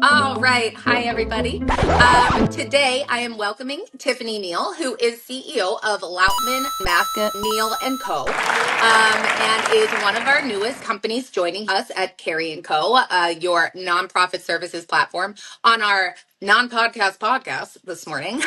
All right. Hi, everybody. Today, I am welcoming Tiffany Neill, who is CEO of Lautman Maska Neill and is one of our newest companies joining us at Carey and Co., your nonprofit services platform, on our non-podcast podcast this morning.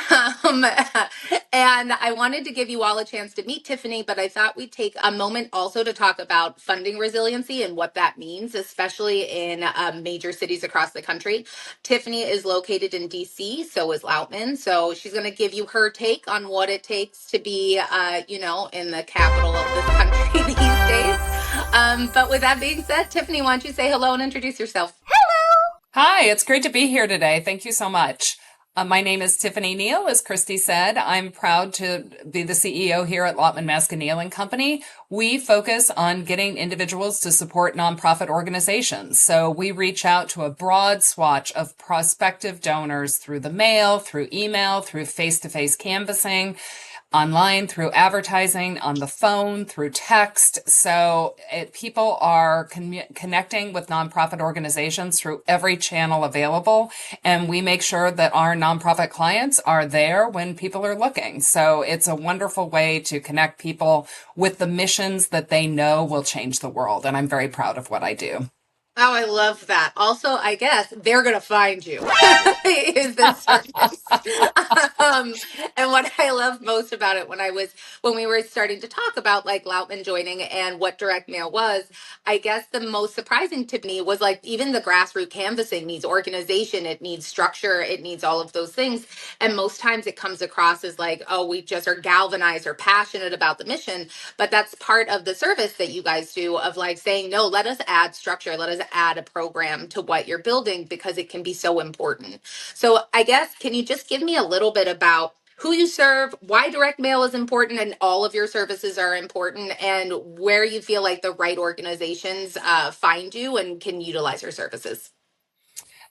And I wanted to give you all a chance to meet Tiffany, but I thought we'd take a moment also to talk about funding resiliency and what that means, especially in major cities across the country. Tiffany is located in DC, so is Lautman. So she's going to give you her take on what it takes to be, in the capital of this country these days. But with that being said, Tiffany, why don't you say hello and introduce yourself? Hi, it's great to be here today. Thank you so much. My name is Tiffany Neill, as Christy said. I'm proud to be the CEO here at Lautman Maska Neill Company. We focus on getting individuals to support nonprofit organizations. So we reach out to a broad swatch of prospective donors through the mail, through email, through face-to-face canvassing, online, through advertising, on the phone, through text. So people are connecting with nonprofit organizations through every channel available. And we make sure that our nonprofit clients are there when people are looking. So it's a wonderful way to connect people with the missions that they know will change the world. And I'm very proud of what I do. Oh, I love that. Also, I guess they're going to find you is the service. um, and what I love most about it when we were starting to talk about like Lautman joining and what direct mail was, I guess the most surprising to me was like even the grassroots canvassing needs organization, it needs structure, it needs all of those things. And most times it comes across as like, oh, we just are galvanized or passionate about the mission. But that's part of the service that you guys do of like saying, no, let us add structure, let us add a program to what you're building because it can be so important. So I guess, can you just give me a little bit about who you serve, why direct mail is important and all of your services are important, and where you feel like the right organizations find you and can utilize your services?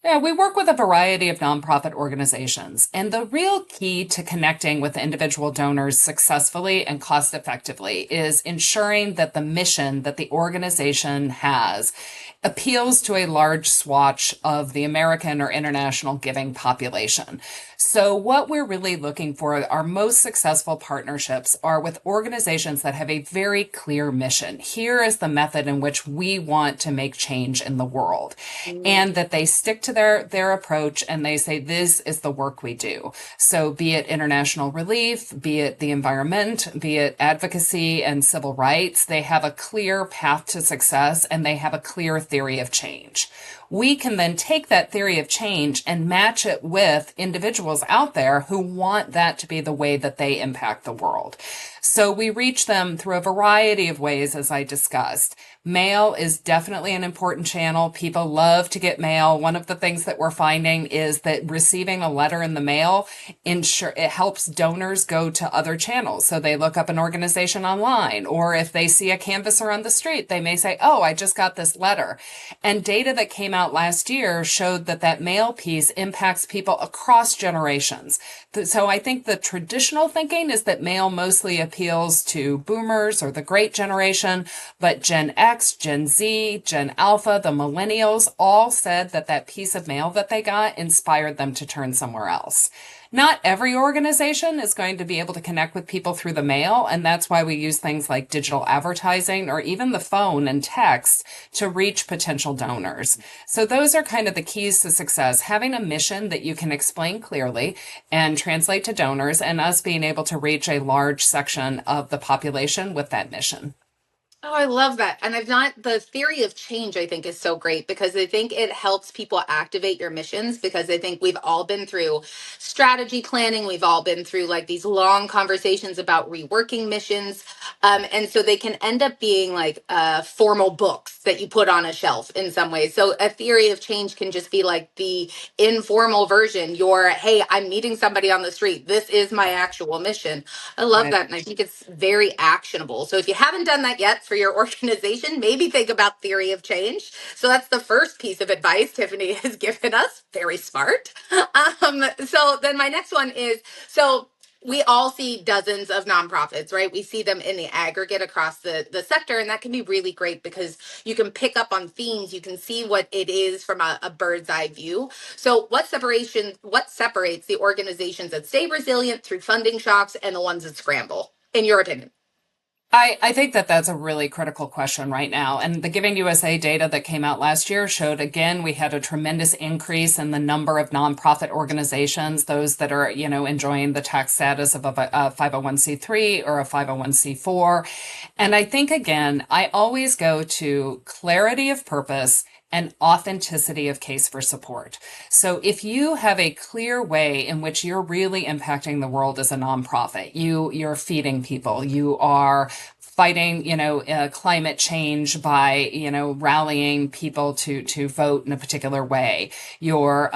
Yeah, we work with a variety of nonprofit organizations, and the real key to connecting with individual donors successfully and cost effectively is ensuring that the mission that the organization has appeals to a large swatch of the American or international giving population. So what we're really looking for, our most successful partnerships are with organizations that have a very clear mission. Here is the method in which we want to make change in the world. And that they stick to their approach and they say, this is the work we do. So be it international relief, be it the environment, be it advocacy and civil rights, they have a clear path to success and they have a clear theory of change. We can then take that theory of change and match it with individuals out there who want that to be the way that they impact the world. So we reach them through a variety of ways, as I discussed. Mail is definitely an important channel. People love to get mail. One of the things that we're finding is that receiving a letter in the mail it helps donors go to other channels. So they look up an organization online, or if they see a canvasser on the street, they may say, oh, I just got this letter. And data that came out last year showed that that mail piece impacts people across generations. So I think the traditional thinking is that mail mostly appeals to boomers or the great generation, but Gen X, Gen Z, Gen Alpha, the millennials all said that that piece of mail that they got inspired them to turn somewhere else. Not every organization is going to be able to connect with people through the mail, and that's why we use things like digital advertising or even the phone and text to reach potential donors. So those are kind of the keys to success, having a mission that you can explain clearly and translate to donors, and us being able to reach a large section of the population with that mission. Oh, I love that. And I've not, the theory of change, I think, is so great because I think it helps people activate your missions because I think we've all been through strategy planning. We've all been through like these long conversations about reworking missions. And so they can end up being like formal books that you put on a shelf in some ways. So a theory of change can just be like the informal version. Hey, I'm meeting somebody on the street. This is my actual mission. I love Right. that. And I think it's very actionable. So if you haven't done that yet for your organization, maybe think about theory of change. So that's the first piece of advice Tiffany has given us. Very smart. So then my next one is, so we all see dozens of nonprofits, right? We see them in the aggregate across the sector, and that can be really great because you can pick up on themes. You can see what it is from a bird's eye view. So what separates the organizations that stay resilient through funding shocks and the ones that scramble, in your opinion? I think that that's a really critical question right now. And the Giving USA data that came out last year showed, again, we had a tremendous increase in the number of nonprofit organizations, those that are, enjoying the tax status of a 501c3 or a 501c4. And I think, again, I always go to clarity of purpose and authenticity of case for support. So if you have a clear way in which you're really impacting the world as a nonprofit, you're feeding people, you are fighting, climate change by, rallying people to vote in a particular way. You're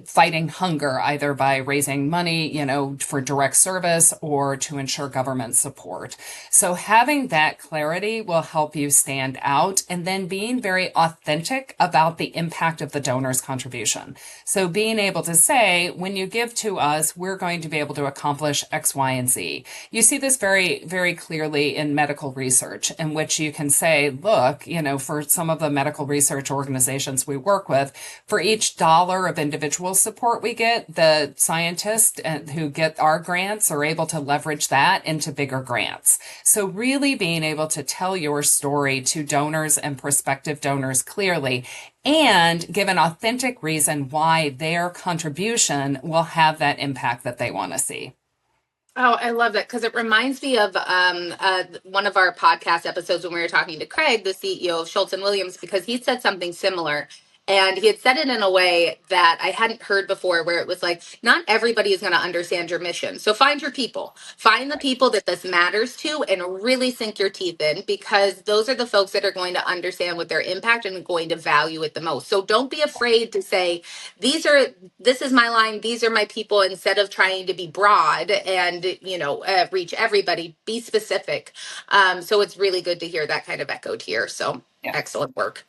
fighting hunger either by raising money, for direct service or to ensure government support. So having that clarity will help you stand out, and then being very authentic about the impact of the donor's contribution. So being able to say, when you give to us, we're going to be able to accomplish X, Y, and Z. You see this very, very clearly in medical research, in which you can say, look, for some of the medical research organizations we work with, for each dollar of individual support we get, the scientists who get our grants are able to leverage that into bigger grants. So really being able to tell your story to donors and prospective donors clearly, and give an authentic reason why their contribution will have that impact that they want to see. Oh, I love that because it reminds me of one of our podcast episodes when we were talking to Craig, the CEO of Schultz and Williams, because he said something similar. And he had said it in a way that I hadn't heard before, where it was like, not everybody is going to understand your mission. So find your people, find the people that this matters to, and really sink your teeth in, because those are the folks that are going to understand what their impact and going to value it the most. So don't be afraid to say, this is my line, these are my people, instead of trying to be broad and, reach everybody, be specific. So it's really good to hear that kind of echoed here. So Yeah. excellent work.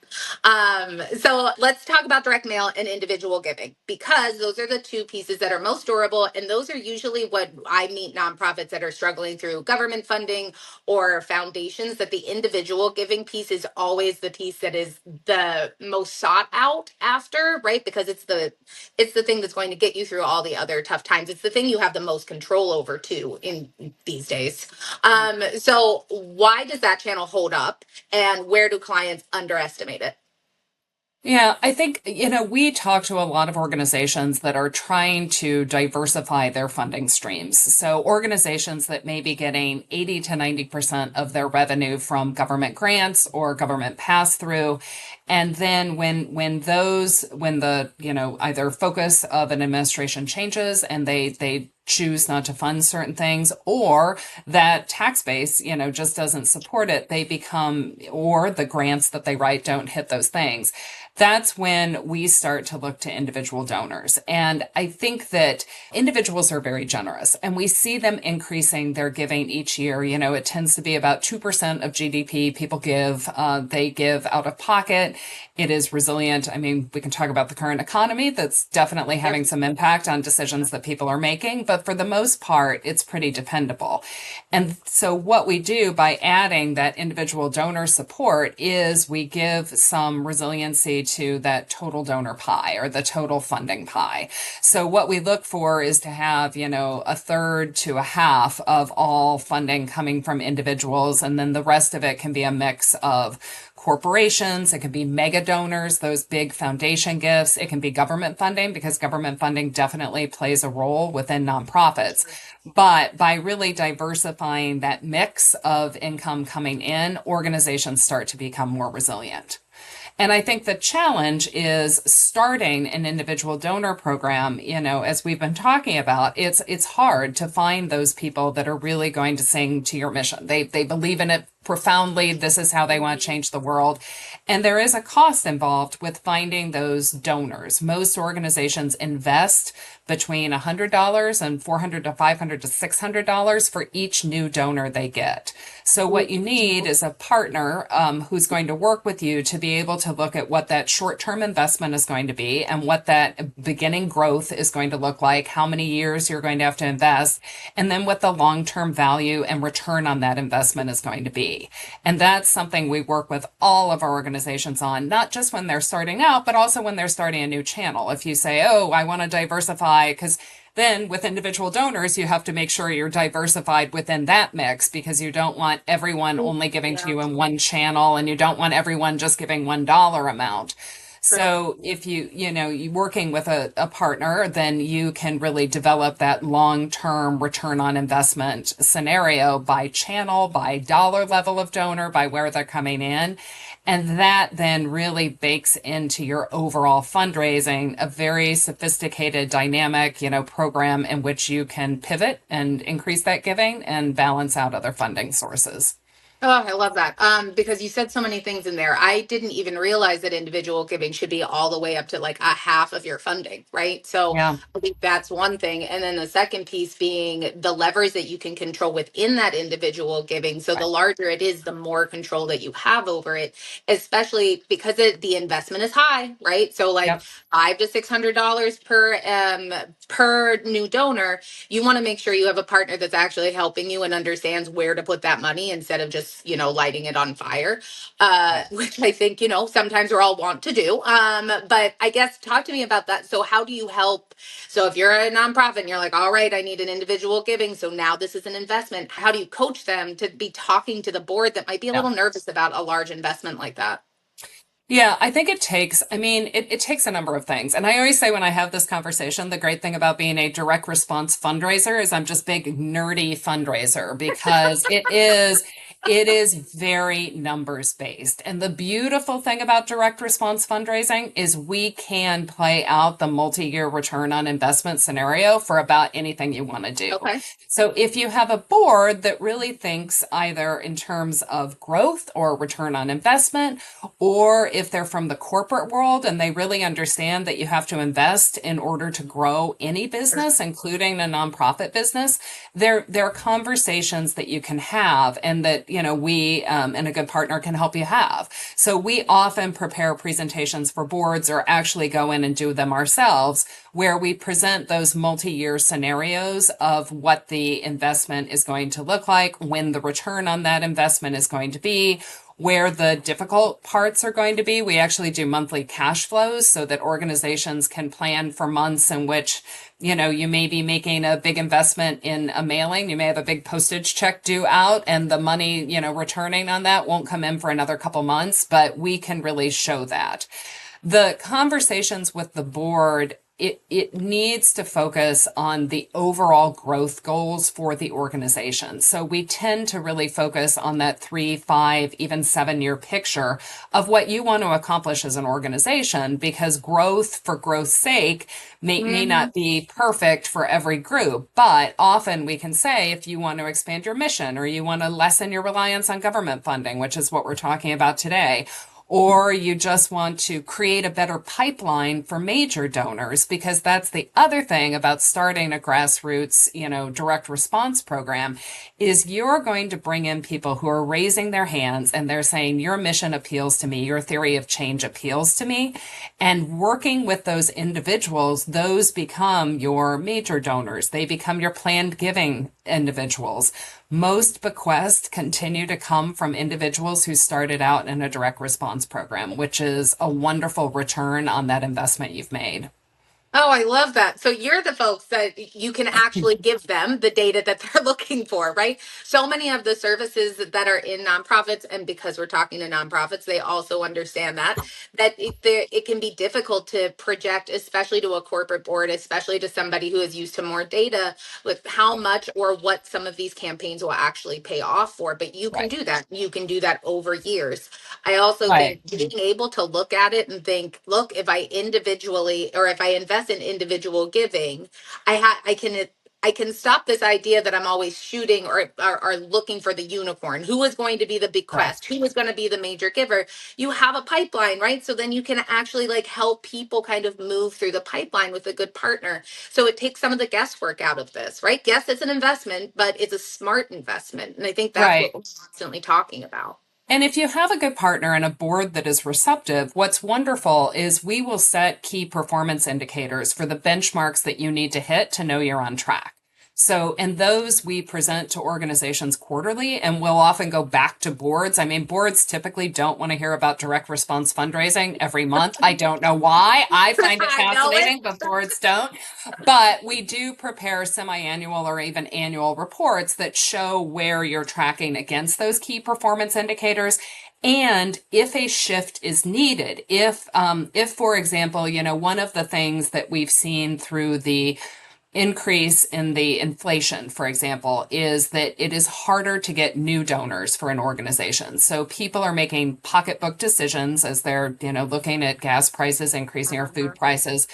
So let's talk about direct mail and individual giving, because those are the two pieces that are most durable. And those are usually what I meet nonprofits that are struggling through government funding or foundations, that the individual giving piece is always the piece that is the most sought out after, right? Because it's the thing that's going to get you through all the other tough times. It's the thing you have the most control over too in these days. So why does that channel hold up, and where do clients underestimate it? Yeah, I think, we talk to a lot of organizations that are trying to diversify their funding streams. So organizations that may be getting 80 to 90% of their revenue from government grants or government pass-through. And then when the, either focus of an administration changes and they choose not to fund certain things, or that tax base, just doesn't support it, they become, or the grants that they write don't hit those things. That's when we start to look to individual donors. And I think that individuals are very generous, and we see them increasing their giving each year. It tends to be about 2% of GDP people give. They give out of pocket. It is resilient. I mean, we can talk about the current economy that's definitely having some impact on decisions that people are making, but for the most part, it's pretty dependable. And so what we do by adding that individual donor support is we give some resiliency to that total donor pie, or the total funding pie. So what we look for is to have, a third to a half of all funding coming from individuals, and then the rest of it can be a mix of corporations, it can be mega donors, those big foundation gifts, it can be government funding, because government funding definitely plays a role within nonprofits. But by really diversifying that mix of income coming in, organizations start to become more resilient. And I think the challenge is starting an individual donor program, as we've been talking about, it's hard to find those people that are really going to sing to your mission. They believe in it profoundly this is how they want to change the world. And there is a cost involved with finding those donors. Most organizations invest between $100 and $400 to $500 to $600 for each new donor they get. So what you need is a partner who's going to work with you to be able to look at what that short-term investment is going to be and what that beginning growth is going to look like, how many years you're going to have to invest, and then what the long-term value and return on that investment is going to be. And that's something we work with all of our organizations on, not just when they're starting out, but also when they're starting a new channel. If you say, oh, I want to diversify, because then with individual donors, you have to make sure you're diversified within that mix because you don't want everyone only giving to Yeah. you in one channel and you don't want everyone just giving $1 amount. True. So if you working with a partner, then you can really develop that long-term return on investment scenario by channel, by dollar level of donor, by where they're coming in. And that then really bakes into your overall fundraising, a very sophisticated, dynamic, program in which you can pivot and increase that giving and balance out other funding sources. Oh, I love that. Because you said so many things in there. I didn't even realize that individual giving should be all the way up to like a half of your funding, right? So Yeah, I think that's one thing. And then the second piece being the levers that you can control within that individual giving. So the right. larger it is, the more control that you have over it, especially because the investment is high, right? So like Yep. $500 to $600 per new donor. You want to make sure you have a partner that's actually helping you and understands where to put that money instead of just lighting it on fire, Right. which I think sometimes we're all want to do. But I guess talk to me about that. So how do you help? So if you're a nonprofit and you're like, all right, I need an individual giving, so now this is an investment, how do you coach them to be talking to the board that might be a Yeah. little nervous about a large investment like that? Yeah, I think it takes a number of things. And I always say when I have this conversation, the great thing about being a direct response fundraiser is I'm just big nerdy fundraiser because it is very numbers based. And the beautiful thing about direct response fundraising is we can play out the multi-year return on investment scenario for about anything you want to do. Okay. So if you have a board that really thinks either in terms of growth or return on investment, or if they're from the corporate world and they really understand that you have to invest in order to grow any business, including a nonprofit business, there are conversations that you can have and that, we and a good partner can help you have. So we often prepare presentations for boards or actually go in and do them ourselves where we present those multi-year scenarios of what the investment is going to look like, when the return on that investment is going to be, where the difficult parts are going to be. We actually do monthly cash flows so that organizations can plan for months in which, you may be making a big investment in a mailing. You may have a big postage check due out and the money, returning on that won't come in for another couple months, but we can really show that. The conversations with the board, it needs to focus on the overall growth goals for the organization. So we tend to really focus on that 3, 5, even 7 year picture of what you want to accomplish as an organization, because growth for growth's sake may Hmm. not be perfect for every group. But often we can say if you want to expand your mission or you want to lessen your reliance on government funding, which is what we're talking about today, or you just want to create a better pipeline for major donors, because that's the other thing about starting a grassroots, direct response program, is you're going to bring in people who are raising their hands and they're saying, your mission appeals to me, your theory of change appeals to me. And working with those individuals, those become your major donors. They become your planned giving individuals. Most bequests continue to come from individuals who started out in a direct response program, which is a wonderful return on that investment you've made. Oh, I love that. So you're the folks that you can actually give them the data that they're looking for, right? So many of the services that are in nonprofits, and because we're talking to nonprofits, they also understand that it can be difficult to project, especially to a corporate board, especially to somebody who is used to more data, with how much or what some of these campaigns will actually pay off for. But you can Right. do that. You can do that over years. I also Right. think being able to look at it and think, look, if I individually or if I invest in individual giving, I can I can stop this idea that I'm always shooting or looking for the unicorn. Who is going to be the bequest? Who is going to be the major giver? You have a pipeline, right? So then you can actually like help people kind of move through the pipeline with a good partner. So it takes some of the guesswork out of this, right? Yes, it's an investment, but it's a smart investment. And I think that's what Right. we're constantly talking about. And if you have a good partner and a board that is receptive, what's wonderful is we will set key performance indicators for the benchmarks that you need to hit to know you're on track. So, and those we present to organizations quarterly, and we'll often go back to boards. I mean, boards typically don't want to hear about direct response fundraising every month. I don't know why. I find it I know it. fascinating, but boards don't. But we do prepare semi-annual or even annual reports that show where you're tracking against those key performance indicators. And if a shift is needed, if for example, one of the things that we've seen through the increase in the inflation, for example, is that it is harder to get new donors for an organization. So people are making pocketbook decisions as they're, looking at gas prices increasing or food prices,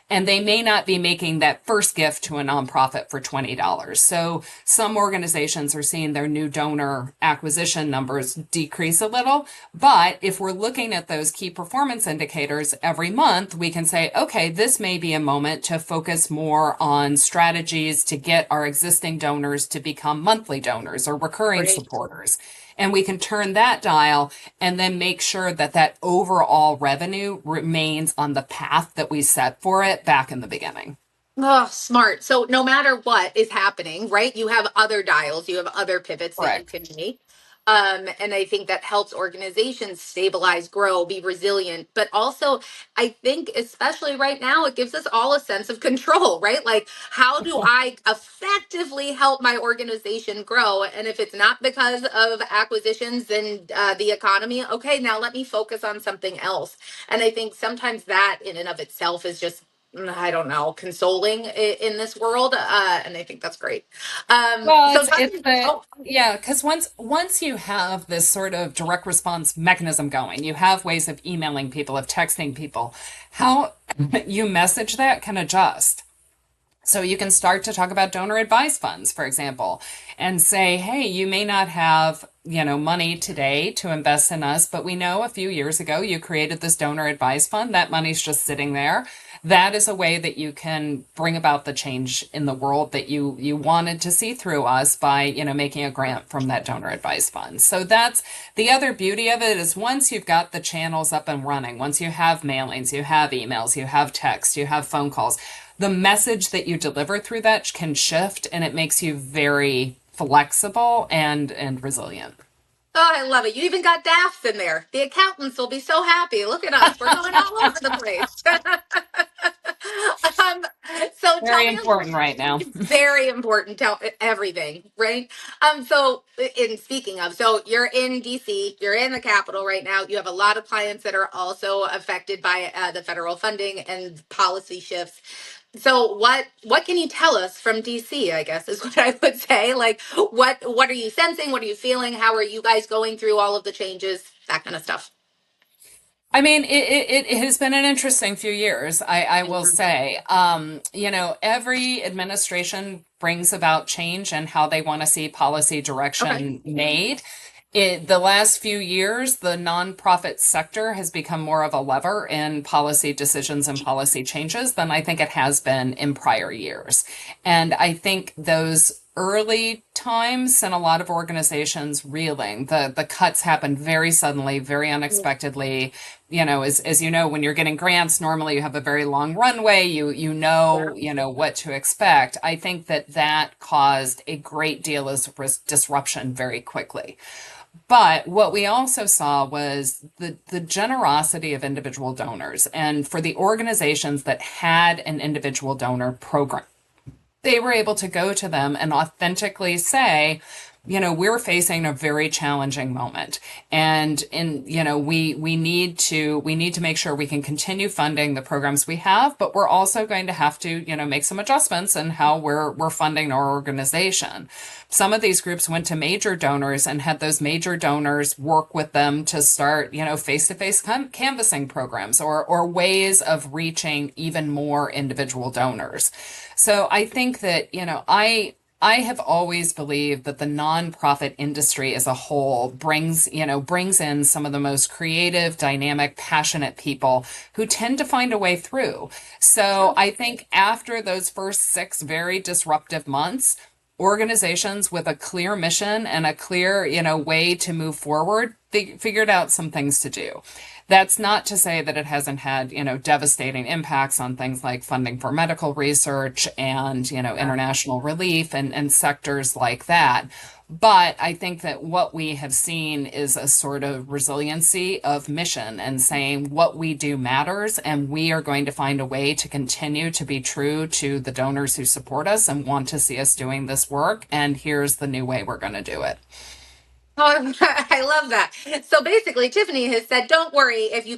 and they may not be making that first gift to a nonprofit for $20. So some organizations are seeing their new donor acquisition numbers decrease a little. But if we're looking at those key performance indicators every month, we can say, okay, this may be a moment to focus more on strategies to get our existing donors to become monthly donors or recurring Great. supporters. And we can turn that dial and then make sure that that overall revenue remains on the path that we set for it back in the beginning. Oh, smart. So no matter what is happening, right? You have other dials, you have other pivots that you Correct. can make. And I think that helps organizations stabilize, grow, be resilient. But also, I think, especially right now, it gives us all a sense of control, right? Like, how do I effectively help my organization grow? And if it's not because of acquisitions and the economy, okay, now let me focus on something else. And I think sometimes that in and of itself is just I don't know, consoling in this world, and I think that's great. Well, So it's talking, the oh, yeah, because once you have this sort of direct response mechanism going, you have ways of emailing people, of texting people, how you message that can adjust. So you can start to talk about donor advised funds, for example, and say, hey, you may not have, money today to invest in us, but we know a few years ago you created this donor advised fund. That money's just sitting there. That is a way that you can bring about the change in the world that you wanted to see through us by, making a grant from that donor advised fund. So that's the other beauty of it is once you've got the channels up and running, once you have mailings, you have emails, you have text, you have phone calls, the message that you deliver through that can shift and it makes you very flexible and resilient. oh, I love it. You even got DAFs in there. The accountants will be so happy. Look at us. We're going all over the place. um, so tell Very me a little important right now. very important tell everything, right? So in speaking of, so you're in DC, you're in the Capitol right now. You have a lot of clients that are also affected by the federal funding and policy shifts. So what can you tell us from DC, I guess is what I would say. Like what are you sensing? What are you feeling? How are you guys going through all of the changes? That kind of stuff. I mean, it has been an interesting few years, I will say. Every administration brings about change and how they want to see policy Okay. direction made. The last few years, the nonprofit sector has become more of a lever in policy decisions and policy changes than I think it has been in prior years. And I think those early times sent a lot of organizations reeling. The cuts happened very suddenly, very unexpectedly. As you know, when you're getting grants, normally you have a very long runway. Yeah. You know what to expect. I think that caused a great deal of disruption very quickly. But what we also saw was the generosity of individual donors. And for the organizations that had an individual donor program, they were able to go to them and authentically say, we're facing a very challenging moment. And we need to make sure we can continue funding the programs we have, but we're also going to have to, make some adjustments in how we're funding our organization. Some of these groups went to major donors and had those major donors work with them to start, face-to-face canvassing programs or ways of reaching even more individual donors. So I think that, I have always believed that the nonprofit industry as a whole brings in some of the most creative, dynamic, passionate people who tend to find a way through. So I think after those first 6 very disruptive months, organizations with a clear mission and a clear, way to move forward, they figured out some things to do. That's not to say that it hasn't had, devastating impacts on things like funding for medical research and, international relief and sectors like that. But I think that what we have seen is a sort of resiliency of mission and saying what we do matters, and we are going to find a way to continue to be true to the donors who support us and want to see us doing this work. And here's the new way we're going to do it. Oh, I love that. So basically, Tiffany has said, "Don't worry if you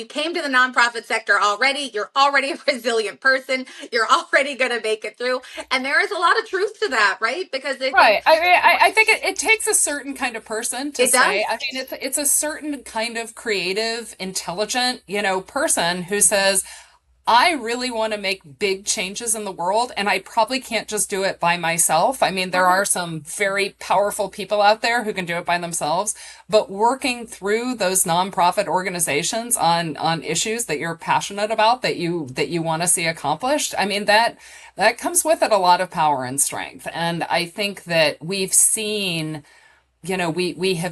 came to the nonprofit sector already, you're already a resilient person. You're already going to make it through." And there is a lot of truth to that, right? Because I think Right. I think it takes a certain kind of person to it say. does. I mean, it's a certain kind of creative, intelligent, person who says, I really want to make big changes in the world, and I probably can't just do it by myself. I mean, there are some very powerful people out there who can do it by themselves, but working through those nonprofit organizations on issues that you're passionate about, that you want to see accomplished, I mean, that comes with it a lot of power and strength. And I think that we have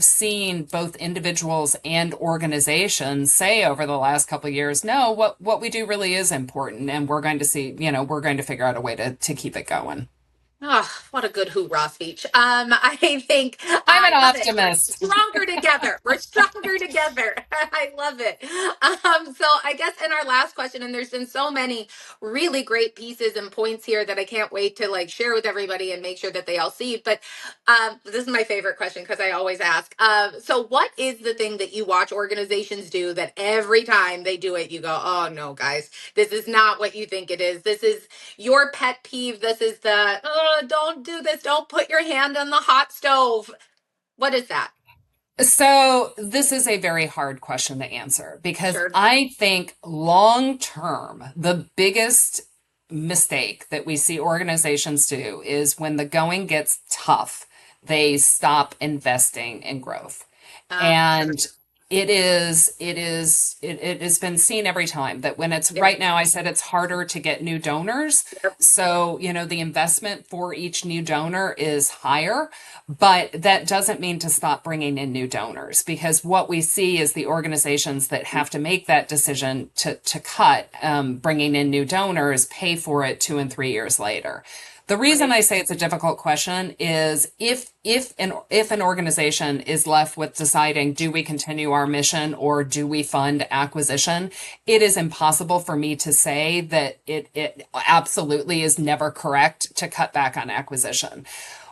seen both individuals and organizations say over the last couple of years, no, what we do really is important, and we're going to see, we're going to figure out a way to keep it going. Oh, what a good hoorah speech. I think I'm an I love it. We're optimist. stronger together. We're stronger together. I love it. So I guess in our last question, and there's been so many really great pieces and points here that I can't wait to like share with everybody and make sure that they all see. But this is my favorite question because I always ask. So what is the thing that you watch organizations do that every time they do it, you go, oh no, guys, this is not what you think it is. This is your pet peeve. This is the, oh, don't do this. Don't put your hand on the hot stove. What is that? So this is a very hard question to answer because Sure. I think long term, the biggest mistake that we see organizations do is when the going gets tough, they stop investing in growth. Sure. And it has been seen every time that when it's Yep. right now, I said it's harder to get new donors. Yep. So, the investment for each new donor is higher, but that doesn't mean to stop bringing in new donors, because what we see is the organizations that have to make that decision to cut bringing in new donors pay for it 2 and 3 years later. The reason Right. I say it's a difficult question is if an organization is left with deciding, do we continue our mission or do we fund acquisition, it is impossible for me to say that it absolutely is never correct to cut back on acquisition.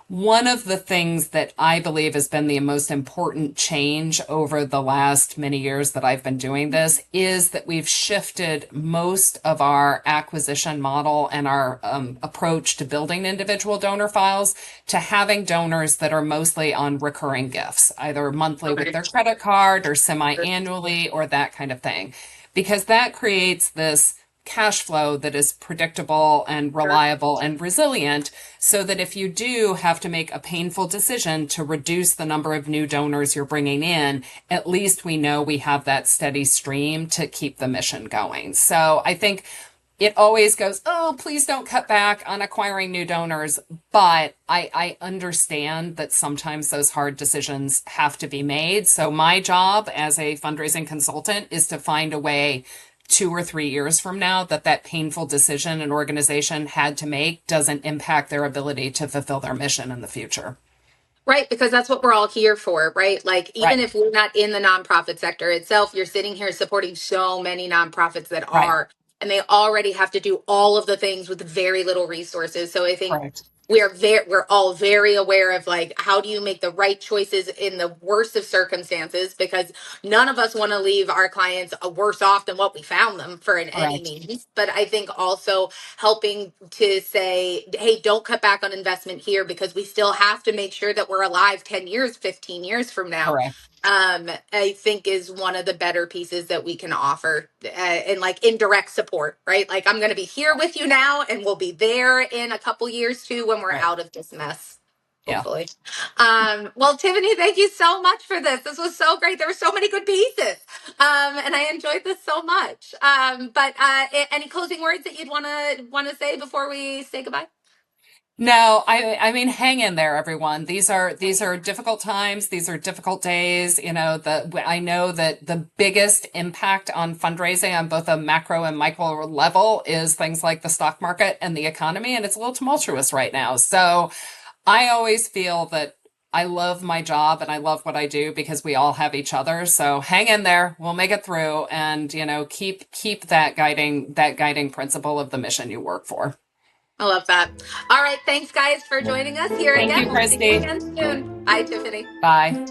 One of the things that I believe has been the most important change over the last many years that I've been doing this is that we've shifted most of our acquisition model and our approach to building individual donor files to having donors that are mostly on recurring gifts, either monthly with Okay. their credit card or semi-annually or that kind of thing, because that creates this cash flow that is predictable and Sure. reliable and resilient, so that if you do have to make a painful decision to reduce the number of new donors you're bringing in, at least we know we have that steady stream to keep the mission going. So I think it always goes, oh, please don't cut back on acquiring new donors. But I understand that sometimes those hard decisions have to be made. So my job as a fundraising consultant is to find a way 2 or 3 years from now that painful decision an organization had to make doesn't impact their ability to fulfill their mission in the future. Right, because that's what we're all here for, right? Like, even Right, if we're not in the nonprofit sector itself, you're sitting here supporting so many nonprofits that right, are, and they already have to do all of the things with very little resources. So I think correct. we're all very aware of like how do you make the right choices in the worst of circumstances, because none of us want to leave our clients worse off than what we found them for in any Correct. means. But I think also helping to say, hey, don't cut back on investment here, because we still have to make sure that we're alive 10 years, 15 years from now. Correct. I think is one of the better pieces that we can offer, and like indirect support, right? Like I'm going to be here with you now, and we'll be there in a couple years too when we're Right. out of this mess. Yeah. Hopefully. Well, Tiffany, thank you so much for this. This was so great. There were so many good pieces, and I enjoyed this so much. But any closing words that you'd want to say before we say goodbye? No, I mean, hang in there, everyone. These are difficult times. These are difficult days. I know that the biggest impact on fundraising on both a macro and micro level is things like the stock market and the economy, and it's a little tumultuous right now. So I always feel that I love my job and I love what I do because we all have each other. So hang in there. We'll make it through, and keep that guiding principle of the mission you work for. I love that. All right. Thanks, guys, for joining us here Thank again. you, We'll see you Christy. again soon. Bye, Tiffany. Bye.